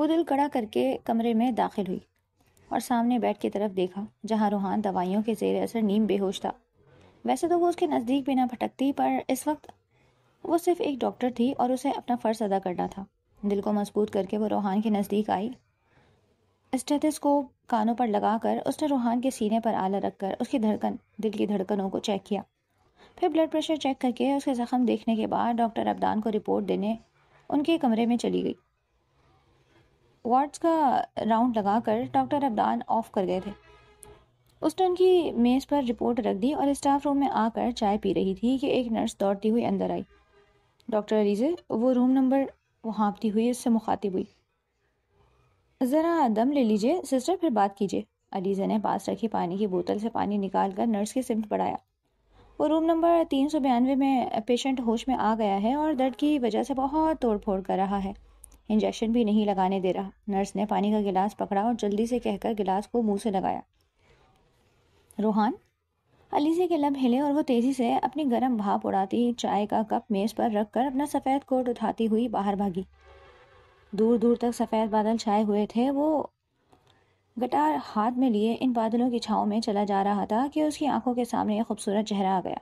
وہ دل کڑا کر کے کمرے میں داخل ہوئی اور سامنے بیڈ کی طرف دیکھا جہاں روحان دوائیوں کے زیر اثر نیم بے ہوش تھا۔ ویسے تو وہ اس کے نزدیک بھی نہ پھٹکتی، پر اس وقت وہ صرف ایک ڈاکٹر تھی اور اسے اپنا فرض ادا کرنا تھا۔ دل کو مضبوط کر کے وہ روحان کے نزدیک آئی۔ اسٹیتھوسکوپ کانوں پر لگا کر اس نے روحان کے سینے پر آلہ رکھ کر اس کی دل کی دھڑکنوں کو چیک کیا، پھر بلڈ پریشر چیک کر کے اس کے زخم دیکھنے کے بعد ڈاکٹر عبدان کو رپورٹ دینے ان کے کمرے میں چلی گئی۔ وارڈز کا راؤنڈ لگا کر ڈاکٹر عبدان آف کر گئے تھے۔ اس نے ان کی میز پر رپورٹ رکھ دی اور اسٹاف روم میں آ کر چائے پی رہی تھی کہ ایک نرس دوڑتی ہوئی اندر آئی۔ ڈاکٹر علیزے، وہ روم نمبر، وہ ہانپتی ہوئی اس سے مخاطب ہوئی۔ ذرا دم لے لیجئے سسٹر، پھر بات کیجئے۔ علیزہ نے پاس رکھی پانی کی بوتل سے پانی نکال کر نرس کی سمت بڑھایا۔ وہ روم نمبر 392 میں پیشنٹ ہوش میں آ گیا ہے اور درد کی وجہ سے بہت توڑ پھوڑ کر رہا ہے، انجیکشن بھی نہیں لگانے دے رہا۔ نرس نے پانی کا گلاس پکڑا اور جلدی سے کہہ کر گلاس کو منہ سے لگایا۔ روحان؟ علیزے کے لب ہلے اور وہ تیزی سے اپنی گرم بھاپ اڑاتی چائے کا کپ میز پر رکھ کر اپنا سفید کوٹ اٹھاتی ہوئی باہر بھاگی۔ دور دور تک سفید بادل چھائے ہوئے تھے۔ وہ گٹار ہاتھ میں لیے ان بادلوں کی چھاؤں میں چلا جا رہا تھا کہ اس کی آنکھوں کے سامنے ایک خوبصورت چہرہ آ گیا۔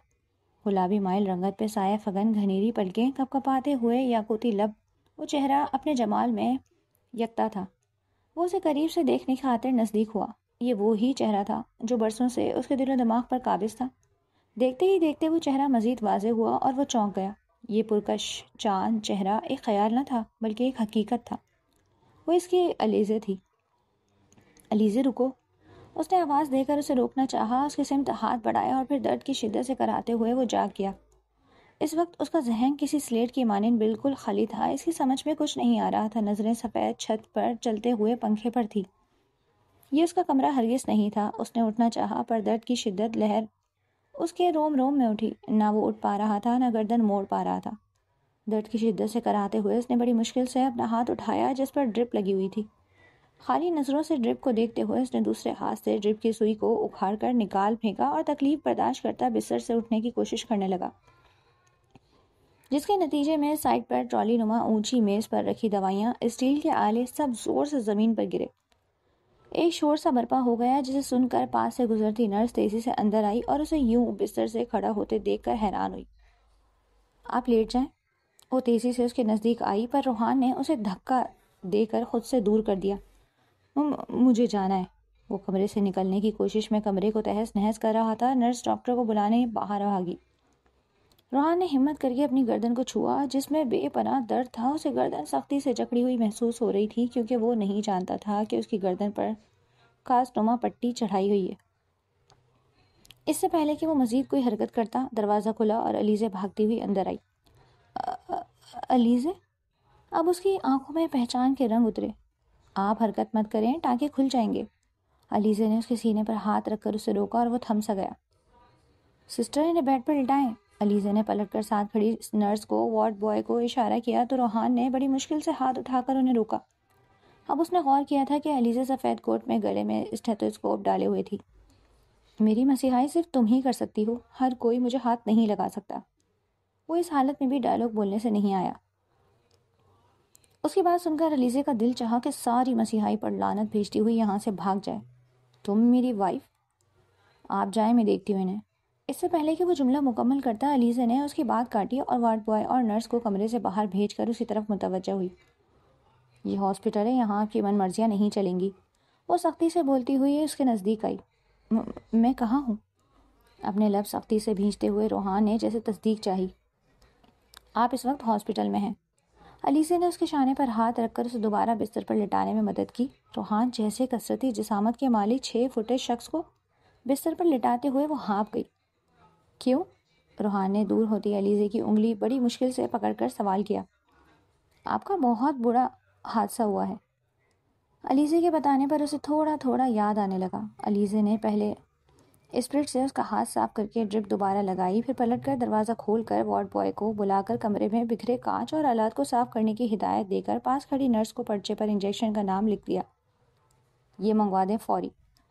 گلابی مائل رنگت پہ سایہ فگن، گھنیری پلکیں، کپ کپاتے ہوئے یاقوتی لب، وہ چہرہ اپنے جمال میں یکتا تھا۔ وہ اسے قریب سے دیکھنے کی خاطر نزدیک ہوا۔ یہ وہی چہرہ تھا جو برسوں سے اس کے دل و دماغ پر قابض تھا۔ دیکھتے ہی دیکھتے وہ چہرہ مزید واضح ہوا اور وہ چونک گیا۔ یہ پرکش چاند چہرہ ایک خیال نہ تھا بلکہ ایک حقیقت تھا۔ وہ اس کی علیزے تھی۔ علیزے رکو، اس نے آواز دے کر اسے روکنا چاہا، اس کی سمت ہاتھ بڑھایا اور پھر درد کی شدت سے کراتے ہوئے وہ جاگ گیا۔ اس وقت اس کا ذہن کسی سلیٹ کی مانند بالکل خالی تھا۔ اس کی سمجھ میں کچھ نہیں آ رہا تھا۔ نظریں سفید چھت پر چلتے ہوئے پنکھے پر تھی۔ یہ اس کا کمرہ ہرگز نہیں تھا۔ اس نے اٹھنا چاہا پر درد کی شدت لہر اس کے روم روم میں اٹھی۔ نہ وہ اٹھ پا رہا تھا، نہ گردن موڑ پا رہا تھا۔ درد کی شدت سے کراتے ہوئے اس نے بڑی مشکل سے اپنا ہاتھ اٹھایا جس پر ڈرپ لگی ہوئی تھی۔ خالی نظروں سے ڈرپ کو دیکھتے ہوئے اس نے دوسرے ہاتھ سے ڈرپ کی سوئی کو اکھاڑ کر نکال پھینکا اور تکلیف برداشت کرتا بستر سے اٹھنے کی کوشش کرنے لگا، جس کے نتیجے میں سائڈ پر ٹرالی نما اونچی میز پر رکھی دوائیاں، اسٹیل کے آلے سب زور سے زمین پر گرے۔ ایک شور سا برپا ہو گیا جسے سن کر پاس سے گزرتی نرس تیزی سے اندر آئی اور اسے یوں بستر سے کھڑا ہوتے دیکھ کر حیران ہوئی۔ آپ لیٹ جائیں۔ وہ تیزی سے اس کے نزدیک آئی پر روحان نے اسے دھکا دے کر خود سے دور کر دیا۔ مجھے جانا ہے۔ وہ کمرے سے نکلنے کی کوشش میں کمرے کو تہس نہس کر رہا تھا۔ نرس ڈاکٹر کو بلانے باہر بھاگی۔ روحان نے ہمت کر کے اپنی گردن کو چھوا جس میں بے پناہ درد تھا۔ اسے گردن سختی سے جکڑی ہوئی محسوس ہو رہی تھی کیونکہ وہ نہیں جانتا تھا کہ اس کی گردن پر خاص نما پٹی چڑھائی ہوئی ہے۔ اس سے پہلے کہ وہ مزید کوئی حرکت کرتا، دروازہ کھلا اور علیزے بھاگتی ہوئی اندر آئی۔ علیزے؟ اب اس کی آنکھوں میں پہچان کے رنگ اترے۔ آپ حرکت مت کریں، ٹانکے کھل جائیں گے۔ علیزے نے اس کے سینے پر ہاتھ رکھ کر اسے روکا اور وہ تھم سا گیا۔ سسٹر انہیں بیڈ پر لٹائیں۔ علیزے نے پلٹ کر ساتھ کھڑی نرس کو، وارڈ بوائے کو اشارہ کیا تو روحان نے بڑی مشکل سے ہاتھ اٹھا کر انہیں روکا۔ اب اس نے غور کیا تھا کہ علیزے سفید کوٹ میں گلے میں اسٹیتھوسکوپ ڈالے ہوئے تھی۔ میری مسیحائی صرف تم ہی کر سکتی ہو، ہر کوئی مجھے ہاتھ نہیں لگا سکتا۔ وہ اس حالت میں بھی ڈائلاگ بولنے سے نہیں آیا۔ اس کی بات سن کر علیزے کا دل چاہا کہ ساری مسیحائی پر لعنت بھیجتی ہوئی یہاں سے بھاگ جائے۔ تم میری وائف؟ آپ جائیں، میں دیکھتی ہوں انہیں۔ اس سے پہلے کہ وہ جملہ مکمل کرتا، علیزے نے اس کی بات کاٹی اور وارڈ بوائے اور نرس کو کمرے سے باہر بھیج کر اسی طرف متوجہ ہوئی۔ یہ ہاسپٹل ہے، یہاں آپ کی من مرضیاں نہیں چلیں گی۔ وہ سختی سے بولتی ہوئی اس کے نزدیک آئی۔ میں کہاں ہوں؟ اپنے لب سختی سے بھینچتے ہوئے روحان نے جیسے تصدیق چاہی۔ آپ اس وقت ہاسپٹل میں ہیں۔ علیزے نے اس کے شانے پر ہاتھ رکھ کر اسے دوبارہ بستر پر لٹانے میں مدد کی۔ روحان جیسے کثرتی جسامت کے مالک 6 فٹ شخص کو بستر پر لٹاتے ہوئے وہ ہانپ گئی۔ کیوں؟ روحان نے دور ہوتی علیزے کی انگلی بڑی مشکل سے پکڑ کر سوال کیا۔ آپ کا بہت بڑا حادثہ ہوا ہے۔ علیزے کے بتانے پر اسے تھوڑا تھوڑا یاد آنے لگا۔ علیزے نے پہلے اسپرٹ سے اس کا ہاتھ صاف کر کے ڈرپ دوبارہ لگائی، پھر پلٹ کر دروازہ کھول کر وارڈ بوائے کو بلا کر کمرے میں بکھرے کانچ اور آلات کو صاف کرنے کی ہدایت دے کر پاس کھڑی نرس کو پرچے پر انجیکشن کا نام لکھ دیا۔ یہ منگوا دیں فوری۔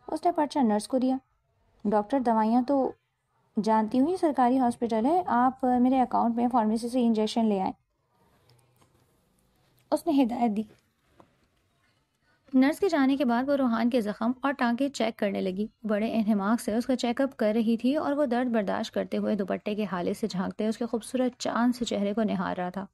اس نے پرچہ نرس کو دیا۔ ڈاکٹر، دوائیاں تو جانتی ہوں یہ سرکاری ہاسپٹل ہے، آپ میرے اکاؤنٹ میں فارمیسی سے انجیکشن لے آئیں۔ اس نے ہدایت دی۔ نرس کے جانے کے بعد وہ روحان کے زخم اور ٹانکے چیک کرنے لگی، بڑے انہماک سے اس کا چیک اپ کر رہی تھی اور وہ درد برداشت کرتے ہوئے دوپٹے کے حالے سے جھانکتے اس کے خوبصورت چاند سے چہرے کو نہار رہا تھا۔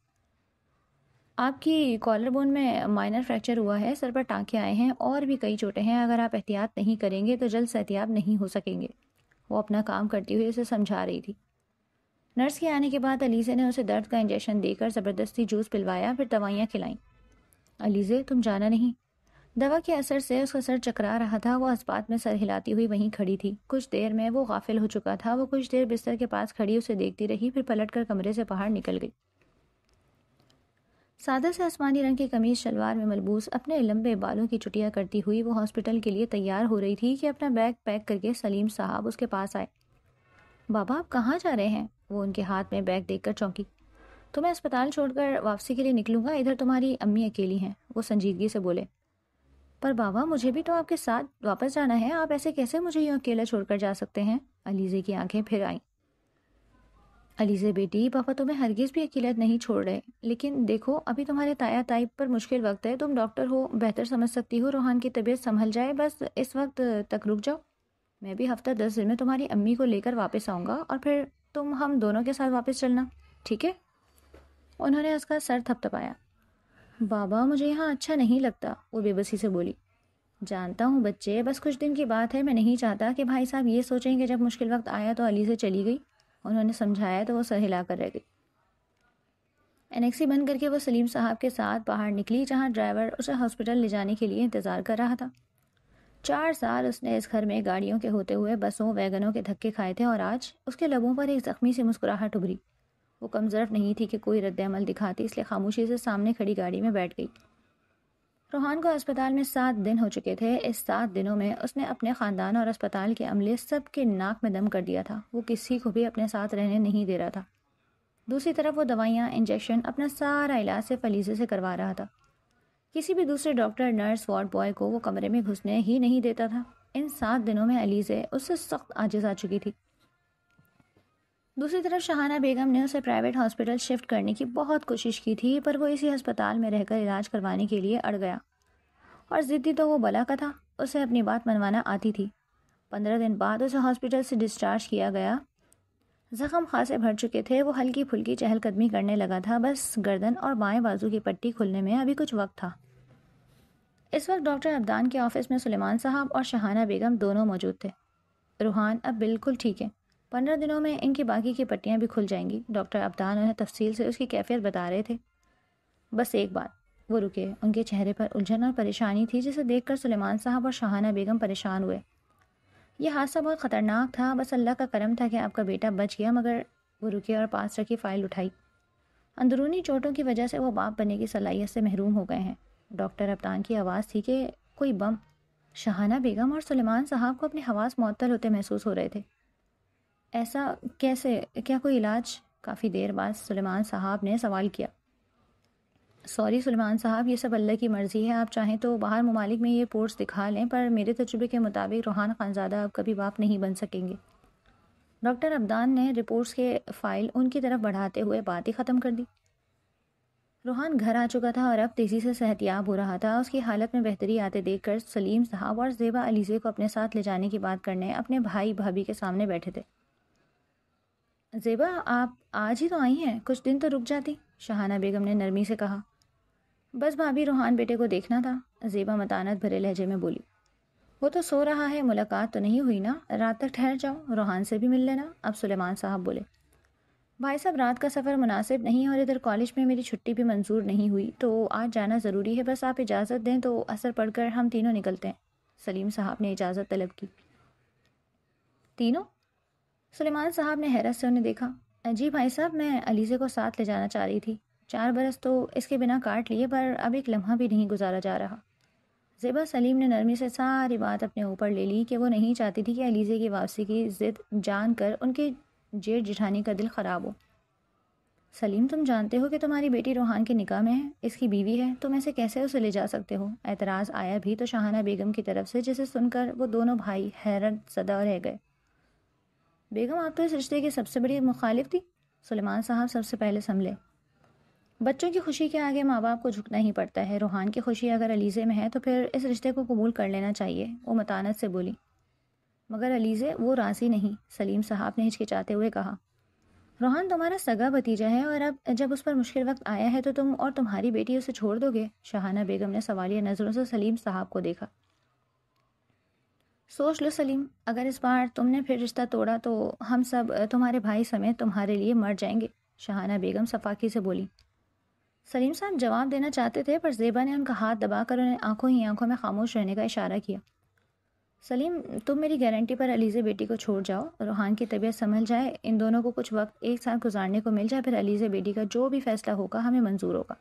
آپ کی کالر بون میں مائنر فریکچر ہوا ہے، سر پر ٹانکے آئے ہیں اور بھی کئی چوٹیں ہیں، اگر آپ احتیاط نہیں کریں گے تو جلد صحتیاب نہیں ہو سکیں گے، وہ اپنا کام کرتی ہوئی اسے سمجھا رہی تھی۔ نرس کے آنے کے بعد علیزے نے اسے درد کا انجیکشن دے کر زبردستی جوس پلوایا، پھر دوائیاں کھلائیں۔ علیزے تم جانا نہیں۔ دوا کے اثر سے اس کا سر چکرا رہا تھا، وہ اسپات میں سر ہلاتی ہوئی وہیں کھڑی تھی۔ کچھ دیر میں وہ غافل ہو چکا تھا، وہ کچھ دیر بستر کے پاس کھڑی اسے دیکھتی رہی، پھر پلٹ کر کمرے سے باہر نکل گئی۔ سادہ سے آسمانی رنگ کی قمیض شلوار میں ملبوس اپنے لمبے بالوں کی چٹیاں کرتی ہوئی وہ ہاسپٹل کے لیے تیار ہو رہی تھی کہ اپنا بیگ پیک کر کے سلیم صاحب اس کے پاس آئے۔ بابا آپ کہاں جا رہے ہیں؟ وہ ان کے ہاتھ میں بیگ دیکھ کر چونکی۔ تو میں اسپتال چھوڑ کر واپسی کے لیے نکلوں گا، ادھر تمہاری امی اکیلی ہیں، وہ سنجیدگی سے بولے۔ پر بابا مجھے بھی تو آپ کے ساتھ واپس جانا ہے، آپ ایسے کیسے مجھے یوں اکیلا چھوڑ کر جا سکتے ہیں؟ علیزے کی آنکھیں پھر آئیں۔ علیزے بیٹی، پاپا تمہیں ہرگز بھی اکیلا نہیں چھوڑ رہے، لیکن دیکھو ابھی تمہارے تایا تائی پر مشکل وقت ہے، تم ڈاکٹر ہو، بہتر سمجھ سکتی ہو، روحان کی طبیعت سنبھل جائے، بس اس وقت تک رک جاؤ۔ میں بھی ہفتہ 10 دن میں تمہاری امی کو لے کر واپس آؤں گا اور پھر ہم دونوں کے ساتھ واپس چلنا، ٹھیک ہے؟ انہوں نے اس کا سر تھپتھپایا۔ بابا مجھے یہاں اچھا نہیں لگتا، وہ بے بسی سے بولی۔ جانتا ہوں بچے، بس کچھ دن کی بات ہے، میں نہیں چاہتا کہ بھائی صاحب یہ سوچیں کہ جب مشکل وقت آیا تو علیزے چلی گئی۔ انہوں نے سمجھایا تو وہ سر ہلا کر رہ گئی۔ انیکسی بند کر کے وہ سلیم صاحب کے ساتھ باہر نکلی، جہاں ڈرائیور اسے ہاسپٹل لے جانے کے لیے انتظار کر رہا تھا۔ 4 سال اس نے اس گھر میں گاڑیوں کے ہوتے ہوئے بسوں ویگنوں کے دھکے کھائے تھے، اور آج اس کے لبوں پر ایک زخمی سی مسکراہٹ ابھری۔ وہ کم ظرف نہیں تھی کہ کوئی رد عمل دکھاتی، اس لیے خاموشی سے سامنے کھڑی گاڑی میں بیٹھ گئی۔ روحان کو اسپتال میں 7 دن ہو چکے تھے۔ اس 7 دنوں میں اس نے اپنے خاندان اور اسپتال کے عملے سب کے ناک میں دم کر دیا تھا، وہ کسی کو بھی اپنے ساتھ رہنے نہیں دے رہا تھا۔ دوسری طرف وہ دوائیاں، انجیکشن، اپنا سارا علاج صرف علیزے سے کروا رہا تھا۔ کسی بھی دوسرے ڈاکٹر، نرس، وارڈ بوائے کو وہ کمرے میں گھسنے ہی نہیں دیتا تھا۔ ان 7 دنوں میں علیزے اس سے سخت عاجز آ چکی تھی۔ دوسری طرف شہانہ بیگم نے اسے پرائیویٹ ہاسپٹل شفٹ کرنے کی بہت کوشش کی تھی، پر وہ اسی ہسپتال میں رہ کر علاج کروانے کے لیے اڑ گیا، اور ضدی تو وہ بلا کا تھا، اسے اپنی بات منوانا آتی تھی۔ 15 دن بعد اسے ہاسپٹل سے ڈسچارج کیا گیا۔ زخم خاصے بھر چکے تھے، وہ ہلکی پھلکی چہل قدمی کرنے لگا تھا، بس گردن اور بائیں بازو کی پٹی کھلنے میں ابھی کچھ وقت تھا۔ اس وقت ڈاکٹر عبدان کے آفس میں سلیمان صاحب اور شہانہ بیگم دونوں موجود تھے۔ روحان اب بالکل ٹھیک ہے، 15 دنوں میں ان کی باقی کی پٹیاں بھی کھل جائیں گی، ڈاکٹر عبدان انہیں تفصیل سے اس کی کیفیت بتا رہے تھے۔ بس ایک بات، وہ رکے، ان کے چہرے پر الجھن اور پریشانی تھی، جسے دیکھ کر سلیمان صاحب اور شہانہ بیگم پریشان ہوئے۔ یہ حادثہ بہت خطرناک تھا، بس اللہ کا کرم تھا کہ آپ کا بیٹا بچ گیا، مگر وہ رکے اور پاس رکھی فائل اٹھائی۔ اندرونی چوٹوں کی وجہ سے وہ باپ بننے کی صلاحیت سے محروم ہو گئے ہیں۔ ڈاکٹر عبدان کی آواز تھی کہ کوئی بم۔ شہانہ بیگم اور سلیمان صاحب کو اپنے حواس معطل ہوتے محسوس ہو رہے تھے۔ ایسا کیسے؟ کیا کوئی علاج؟ کافی دیر بعد سلیمان صاحب نے سوال کیا۔ سوری سلیمان صاحب، یہ سب اللہ کی مرضی ہے، آپ چاہیں تو باہر ممالک میں یہ رپورٹس دکھا لیں، پر میرے تجربے کے مطابق روحان خانزادہ اب کبھی باپ نہیں بن سکیں گے۔ ڈاکٹر عبدان نے رپورٹس کے فائل ان کی طرف بڑھاتے ہوئے بات ہی ختم کر دی۔ روحان گھر آ چکا تھا اور اب تیزی سے صحتیاب ہو رہا تھا۔ اس کی حالت میں بہتری آتے دیکھ کر سلیم صاحب اور زیبا علیزے کو اپنے ساتھ لے جانے کی بات کرنے اپنے بھائی بھابھی کے سامنے بیٹھے تھے۔ زیبا آپ آج ہی تو آئی ہیں، کچھ دن تو رک جاتی، شہانہ بیگم نے نرمی سے کہا۔ بس بھابھی، روحان بیٹے کو دیکھنا تھا، زیبا متانت بھرے لہجے میں بولی۔ وہ تو سو رہا ہے، ملاقات تو نہیں ہوئی نا، رات تک ٹھہر جاؤ، روحان سے بھی مل لینا، اب سلیمان صاحب بولے۔ بھائی صاحب، رات کا سفر مناسب نہیں، اور ادھر کالج میں میری چھٹی بھی منظور نہیں ہوئی، تو آج جانا ضروری ہے، بس آپ اجازت دیں تو اثر پڑھ کر ہم تینوں نکلتے ہیں۔ سلیم صاحب نے اجازت طلب کی۔ تینوں؟ سلیمان صاحب نے حیرت سے انہیں دیکھا۔ جی بھائی صاحب، میں علیزے کو ساتھ لے جانا چاہ رہی تھی، 4 برس تو اس کے بنا کاٹ لیے، پر اب ایک لمحہ بھی نہیں گزارا جا رہا۔ زیبا سلیم نے نرمی سے ساری بات اپنے اوپر لے لی کہ وہ نہیں چاہتی تھی کہ علیزے کی واپسی کی ضد جان کر ان کے جیٹھ جٹھانی کا دل خراب ہو۔ سلیم، تم جانتے ہو کہ تمہاری بیٹی روحان کے نکاح میں ہے، اس کی بیوی ہے، تم ایسے کیسے اسے لے جا سکتے ہو؟ اعتراض آیا بھی تو شہانہ بیگم کی طرف سے، جسے سن کر وہ دونوں بھائی حیرت زدہ رہ گئے۔ بیگم، آپ تو اس رشتے کی سب سے بڑی مخالف تھی، سلیمان صاحب سب سے پہلے سنبھلے۔ بچوں کی خوشی کے آگے ماں باپ کو جھکنا ہی پڑتا ہے. روحان کی خوشی اگر علیزے میں ہے تو پھر اس رشتے کو قبول کر لینا چاہیے، وہ متانت سے بولی. مگر علیزے وہ راضی نہیں، سلیم صاحب نے ہچکچاتے ہوئے کہا. روحان تمہارا سگا بھتیجا ہے اور اب جب اس پر مشکل وقت آیا ہے تو تم اور تمہاری بیٹی اسے چھوڑ دو گے؟ شاہانہ بیگم نے سوالیہ نظروں سے سلیم صاحب کو دیکھا. سوچ لو سلیم، اگر اس بار تم نے پھر رشتہ توڑا تو ہم سب تمہارے بھائی سمیت تمہارے لیے مر جائیں گے، شاہانہ بیگم صفاقی سے بولی. سلیم صاحب جواب دینا چاہتے تھے پر زیبا نے ان کا ہاتھ دبا کر انہیں آنکھوں ہی آنکھوں میں خاموش رہنے کا اشارہ کیا. سلیم، تم میری گارنٹی پر علیزے بیٹی کو چھوڑ جاؤ، روحان کی طبیعت سنبھل جائے، ان دونوں کو کچھ وقت ایک ساتھ گزارنے کو مل جائے، پھر علیزے بیٹی کا جو بھی فیصلہ ہوگا ہمیں منظور ہوگا.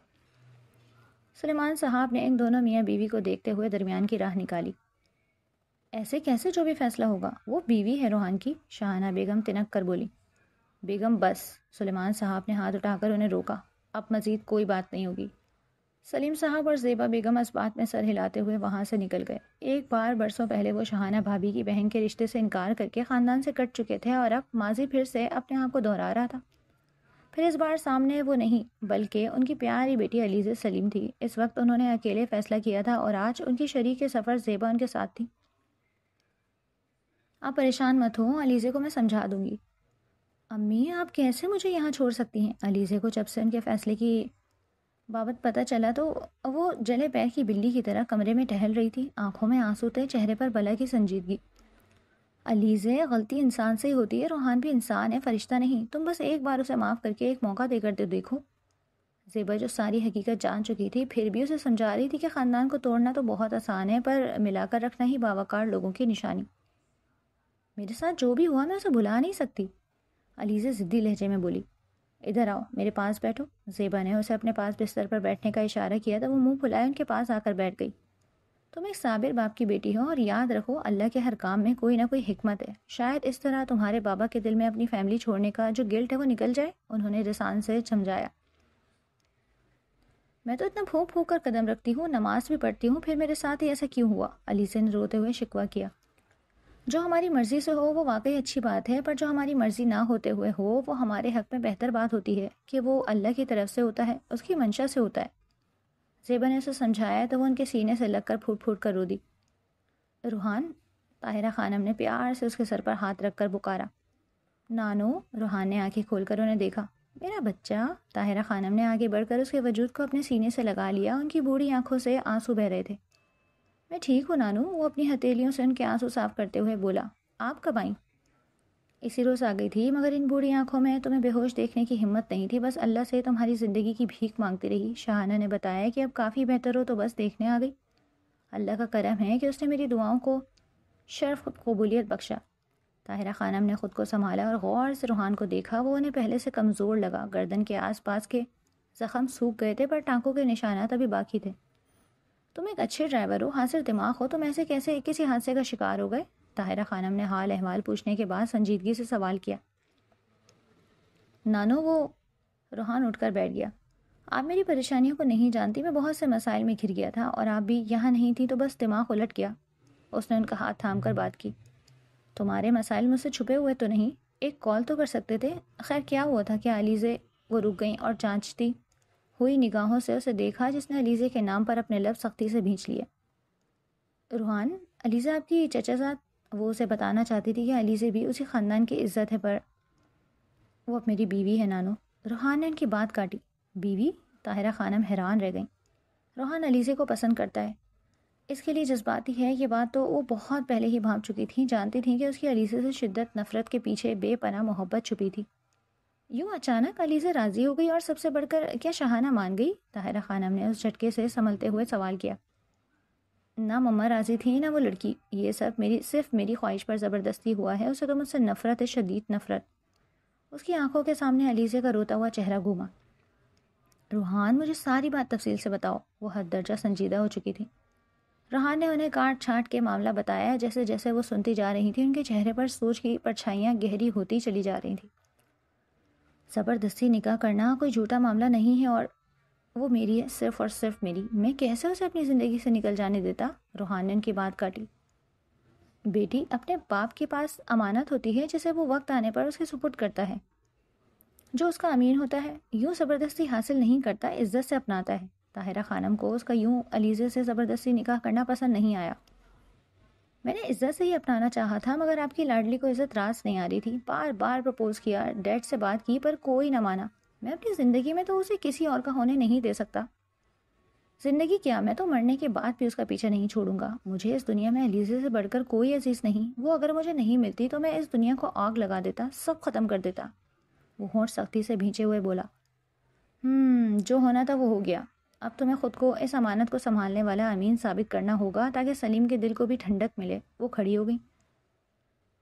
سلیمان صاحب نے ان دونوں میاں بیوی کو دیکھتے ہوئے درمیان کی راہ نکالی. ایسے کیسے جو بھی فیصلہ ہوگا؟ وہ بیوی ہے روحان کی، شاہانہ بیگم تنک کر بولی. بیگم بس، سلیمان صاحب نے ہاتھ اٹھا کر انہیں روکا. اب مزید کوئی بات نہیں ہوگی. سلیم صاحب اور زیبا بیگم اس بات میں سر ہلاتے ہوئے وہاں سے نکل گئے. ایک بار برسوں پہلے وہ شاہانہ بھابھی کی بہن کے رشتے سے انکار کر کے خاندان سے کٹ چکے تھے اور اب ماضی پھر سے اپنے آپ کو دہرا رہا تھا. پھر اس بار سامنے وہ نہیں بلکہ ان کی پیاری بیٹی علیزہ سلیم تھی. اس وقت انہوں نے اکیلے فیصلہ کیا تھا اور آج ان کی شریک سفر زیبا ان کے ساتھ تھی. آپ پریشان مت ہو، علیزہ کو میں سمجھا دوں گی. امی آپ کیسے مجھے یہاں چھوڑ سکتی ہیں؟ علیزہ کو جب سے ان کے فیصلے کی بابت پتہ چلا تو وہ جلے پیر کی بلی کی طرح کمرے میں ٹہل رہی تھی، آنکھوں میں آنسو تھے، چہرے پر بلا کی سنجیدگی. علیزہ، غلطی انسان سے ہی ہوتی ہے، روحان بھی انسان ہے، فرشتہ نہیں. تم بس ایک بار اسے معاف کر کے ایک موقع دے کر دیکھو. زیبا جو ساری حقیقت جان چکی تھی پھر بھی اسے سمجھا رہی تھی کہ خاندان کو توڑنا تو بہت آسان ہے پر ملا کر رکھنا ہی باوقار لوگوں کی نشانی. میرے ساتھ جو بھی ہوا میں اسے بھلا نہیں سکتی، علیزہ ضدی لہجے میں بولی. ادھر آؤ، میرے پاس بیٹھو. زیبا نے اسے اپنے پاس بستر پر بیٹھنے کا اشارہ کیا تو وہ منہ پھلائے ان کے پاس آ کر بیٹھ گئی. تم ایک صابر باپ کی بیٹی ہو اور یاد رکھو اللہ کے ہر کام میں کوئی نہ کوئی حکمت ہے. شاید اس طرح تمہارے بابا کے دل میں اپنی فیملی چھوڑنے کا جو گلٹ ہے وہ نکل جائے. انہوں نے رسان سے سمجھایا. میں تو اتنا پھونک پھونک کر قدم رکھتی ہوں، نماز بھی پڑھتی ہوں، پھر میرے ساتھ ہی ایسا کیوں ہوا؟ علیزہ نے روتے ہوئے شکوہ کیا. جو ہماری مرضی سے ہو وہ واقعی اچھی بات ہے پر جو ہماری مرضی نہ ہوتے ہوئے ہو وہ ہمارے حق میں بہتر بات ہوتی ہے کہ وہ اللہ کی طرف سے ہوتا ہے، اس کی منشا سے ہوتا ہے. زیبا نے اسے سمجھایا تو وہ ان کے سینے سے لگ کر پھوٹ پھوٹ کر رو دی. روحان، طاہرہ خانم نے پیار سے اس کے سر پر ہاتھ رکھ کر پکارا. نانو، روحان نے آنکھیں کھول کر انہیں دیکھا. میرا بچہ. طاہرہ خانم نے آگے بڑھ کر اس کے وجود کو اپنے سینے سے لگا لیا. ان کی بوڑھی آنکھوں سے آنسو بہ رہے تھے. میں ٹھیک ہوں نانو، وہ اپنی ہتھیلیوں سے ان کے آنسو صاف کرتے ہوئے بولا. آپ کب آئیں؟ اسی روز آ گئی تھی مگر ان بوڑھی آنکھوں میں تمہیں بے ہوش دیکھنے کی ہمت نہیں تھی، بس اللہ سے تمہاری زندگی کی بھیک مانگتی رہی. شاہانہ نے بتایا کہ اب کافی بہتر ہو تو بس دیکھنے آ گئی. اللہ کا کرم ہے کہ اس نے میری دعاؤں کو شرف قبولیت بخشا. طاہرہ خانم نے خود کو سنبھالا اور غور سے روحان کو دیکھا. وہ انہیں پہلے سے کمزور لگا. گردن کے آس پاس کے زخم سوکھ گئے تھے پر ٹانکوں کے نشانات ابھی باقی تھے. تم ایک اچھے ڈرائیور ہو، حاضر دماغ ہو، تم ایسے کیسے کسی حادثے کا شکار ہو گئے؟ طاہرہ خانم نے حال احوال پوچھنے کے بعد سنجیدگی سے سوال کیا. نانو، وہ روحان اٹھ کر بیٹھ گیا. آپ میری پریشانیوں کو نہیں جانتی، میں بہت سے مسائل میں گھر گیا تھا اور آپ بھی یہاں نہیں تھی تو بس دماغ الٹ گیا. اس نے ان کا ہاتھ تھام کر بات کی. تمہارے مسائل مجھ سے چھپے ہوئے تو نہیں؟ ایک کال تو کر سکتے تھے. خیر کیا ہوا تھا کہ علیزہ؟ وہ رک گئیں اور جانچتی ہوئی نگاہوں سے اسے دیکھا جس نے علیزہ کے نام پر اپنے لب سختی سے بھینچ لیے. روحان، علیزہ آپ کی چچا زاد. وہ اسے بتانا چاہتی تھی کہ علیزہ بھی اسی خاندان کی عزت ہے پر وہ اب میری بیوی ہے نانو. روحان نے ان کی بات کاٹی. بیوی؟ طاہرہ خانم حیران رہ گئیں. روحان علیزہ کو پسند کرتا ہے، اس کے لیے جذباتی ہے. یہ بات تو وہ بہت پہلے ہی بھانپ چکی تھیں، جانتی تھیں کہ اس کی علیزہ سے شدت نفرت کے پیچھے بے پناہ محبت چھپی تھی. یوں اچانک علیزہ راضی ہو گئی اور سب سے بڑھ کر کیا شاہانہ مان گئی؟ طاہرہ خانم نے اس جھٹکے سے سنبھلتے ہوئے سوال کیا. نہ مما راضی تھی نہ وہ لڑکی، یہ سب صرف میری خواہش پر زبردستی ہوا ہے. اسے تو مجھ سے نفرت ہے، شدید نفرت. اس کی آنکھوں کے سامنے علیزہ کا روتا ہوا چہرہ گھوما. روحان، مجھے ساری بات تفصیل سے بتاؤ. وہ حد درجہ سنجیدہ ہو چکی تھی. روحان نے انہیں کاٹ چھانٹ کے معاملہ بتایا. جیسے جیسے وہ سنتی جا رہی تھی ان کے چہرے پر سوچ کی پرچھائیاں گہری ہوتی چلی جا رہی تھیں. زبردستی نکاح کرنا کوئی جھوٹا معاملہ نہیں ہے اور وہ میری ہے، صرف اور صرف میری. میں کیسے اسے اپنی زندگی سے نکل جانے دیتا؟ روحان نے ان کی بات کاٹی. بیٹی اپنے باپ کے پاس امانت ہوتی ہے جسے وہ وقت آنے پر اس کے سپرد کرتا ہے. جو اس کا امین ہوتا ہے یوں زبردستی حاصل نہیں کرتا، عزت سے اپناتا ہے۔ طاہرہ خانم کو اس کا یوں علیزے سے زبردستی نکاح کرنا پسند نہیں آیا۔ میں نے عزت سے ہی اپنانا چاہا تھا، مگر آپ کی لاڈلی کو عزت راس نہیں آ رہی تھی۔ بار بار پرپوز کیا، ڈیڈ سے بات کی، پر کوئی نہ مانا۔ میں اپنی زندگی میں تو اسے کسی اور کا ہونے نہیں دے سکتا۔ زندگی کیا، میں تو مرنے کے بعد بھی اس کا پیچھا نہیں چھوڑوں گا۔ مجھے اس دنیا میں علیزے سے بڑھ کر کوئی عزیز نہیں۔ وہ اگر مجھے نہیں ملتی تو میں اس دنیا کو آگ لگا دیتا، سب ختم کر دیتا۔ وہ ہونٹ سختی سے بھینچے ہوئے بولا، جو ہونا تھا وہ ہو گیا۔ اب تمہیں خود کو اس امانت کو سنبھالنے والا امین ثابت کرنا ہوگا تاکہ سلیم کے دل کو بھی ٹھنڈک ملے۔ وہ کھڑی ہو گئی۔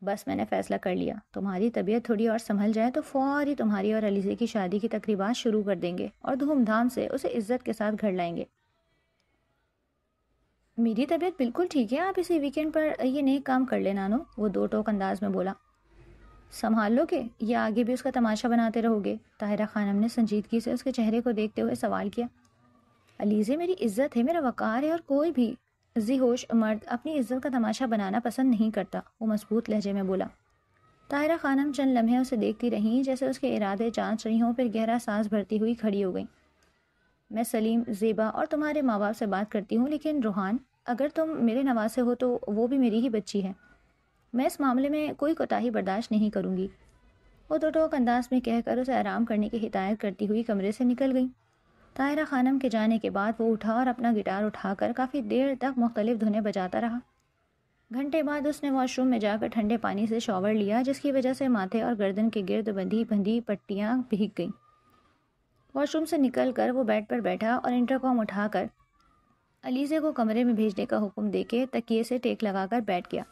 بس میں نے فیصلہ کر لیا، تمہاری طبیعت تھوڑی اور سنبھل جائے تو فوری تمہاری اور علیزے کی شادی کی تقریبات شروع کر دیں گے اور دھوم دھام سے اسے عزت کے ساتھ گھر لائیں گے۔ میری طبیعت بالکل ٹھیک ہے، آپ اسی ویکینڈ پر یہ نیک کام کر لیں نانو، وہ دو ٹوک انداز میں بولا۔ سنبھال لو گے یا آگے بھی اس کا تماشا بناتے رہو گے؟ طاہرہ خانم نے سنجیدگی سے اس کے چہرے کو دیکھتے ہوئے سوال کیا۔ علیزے میری عزت ہے، میرا وقار ہے، اور کوئی بھی ذی ہوش مرد اپنی عزت کا تماشا بنانا پسند نہیں کرتا، وہ مضبوط لہجے میں بولا۔ طاہرہ خانم چند لمحے اسے دیکھتی رہیں جیسے اس کے ارادے جانچ رہی ہوں، پھر گہرا سانس بھرتی ہوئی کھڑی ہو گئیں۔ میں سلیم، زیبا اور تمہارے ماں باپ سے بات کرتی ہوں، لیکن روحان، اگر تم میرے نواسے ہو تو وہ بھی میری ہی بچی ہے۔ میں اس معاملے میں کوئی کوتاہی برداشت نہیں کروں گی، وہ دو ٹوک انداز میں کہہ کر اسے آرام کرنے کی ہدایت کرتی ہوئی کمرے سے نکل گئی۔ طاہرہ خانم کے جانے کے بعد وہ اٹھا اور اپنا گٹار اٹھا کر کافی دیر تک مختلف دھنیں بجاتا رہا۔ گھنٹے بعد اس نے واش روم میں جا کر ٹھنڈے پانی سے شاور لیا، جس کی وجہ سے ماتھے اور گردن کے گرد بندھی پٹیاں بھیگ گئیں۔ واش روم سے نکل کر وہ بیڈ پر بیٹھا اور انٹرکام اٹھا کر علیزے کو کمرے میں بھیجنے کا حکم دے کے تکیے سے ٹیک لگا کر بیٹھ گیا۔